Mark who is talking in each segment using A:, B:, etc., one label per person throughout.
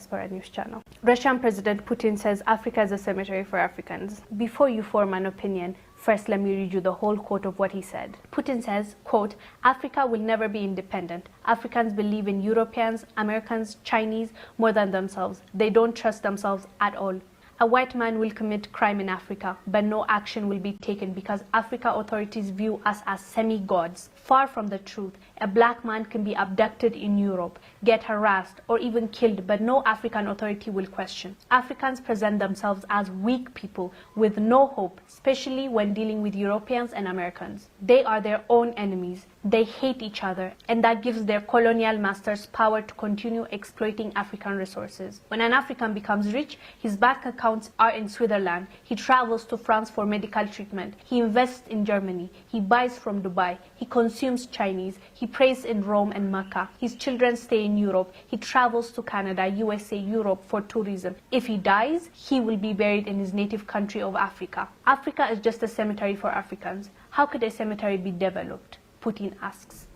A: Diaspora News Channel. Russian President Putin says Africa is a cemetery for Africans. Before you form an opinion, first let me read you the whole quote of what he said. Putin says, quote, "Africa will never be independent. Africans believe in Europeans, Americans, Chinese more than themselves. They don't trust themselves at all. A white man will commit crime in Africa, but no action will be taken because Africa authorities view us as semi-gods. Far from the truth, a black man can be abducted in Europe, get harassed, or even killed, but no African authority will question. Africans present themselves as weak people with no hope, especially when dealing with Europeans and Americans. They are their own enemies. They hate each other, and that gives their colonial masters power to continue exploiting African resources. When an African becomes rich, his bank accounts are in Switzerland. He travels to France for medical treatment. He invests in Germany. He buys from Dubai. He consumes Chinese. He prays in Rome and Mecca. His children stay in Europe. He travels to Canada, USA, Europe for tourism. If he dies, he will be buried in his native country of Africa. Africa is just a cemetery for Africans. How could a cemetery be developed?" Putin asks.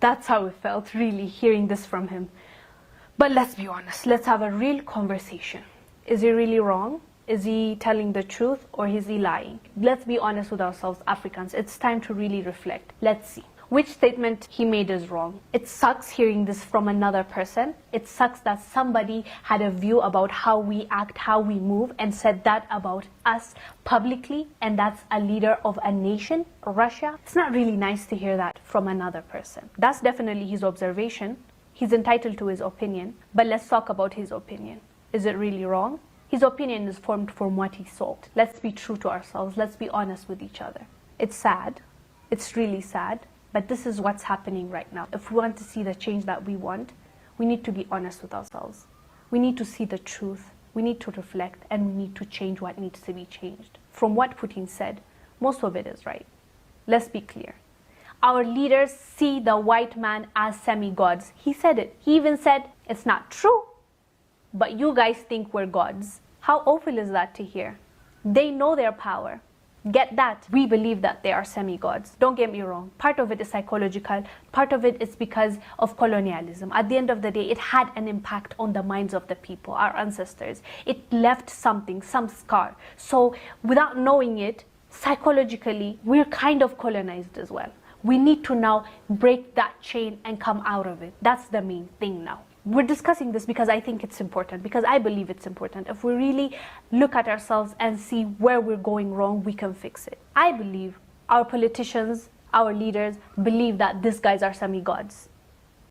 A: That's how it felt, really, hearing this from him. But let's be honest, let's have a real conversation. Is he really wrong? Is he telling the truth, or is he lying? Let's be honest with ourselves, Africans. It's time to really reflect. Let's see. Which statement he made is wrong? It sucks hearing this from another person. It sucks that somebody had a view about how we act, how we move, and said that about us publicly, and that's a leader of a nation, Russia. It's not really nice to hear that from another person. That's definitely his observation. He's entitled to his opinion, but let's talk about his opinion. Is it really wrong? His opinion is formed from what he saw. Let's be true to ourselves. Let's be honest with each other. It's sad. It's really sad. But this is what's happening right now. If we want to see the change that we want, we need to be honest with ourselves. We need to see the truth. We need to reflect, and we need to change what needs to be changed. From what Putin said, most of it is right. Let's be clear. Our leaders see the white man as semi-gods. He said it. He even said, it's not true, but you guys think we're gods. How awful is that to hear? They know their power. Get that. We believe that they are semi-gods. Don't get me wrong. Part of it is psychological. Part of it is because of colonialism. At the end of the day, it had an impact on the minds of the people, our ancestors. It left something, some scar. So without knowing it, psychologically, we're kind of colonized as well. We need to now break that chain and come out of it. That's the main thing now. We're discussing this because I think it's important, because I believe it's important. If we really look at ourselves and see where we're going wrong, we can fix it. I believe our politicians, our leaders, believe that these guys are semi-gods.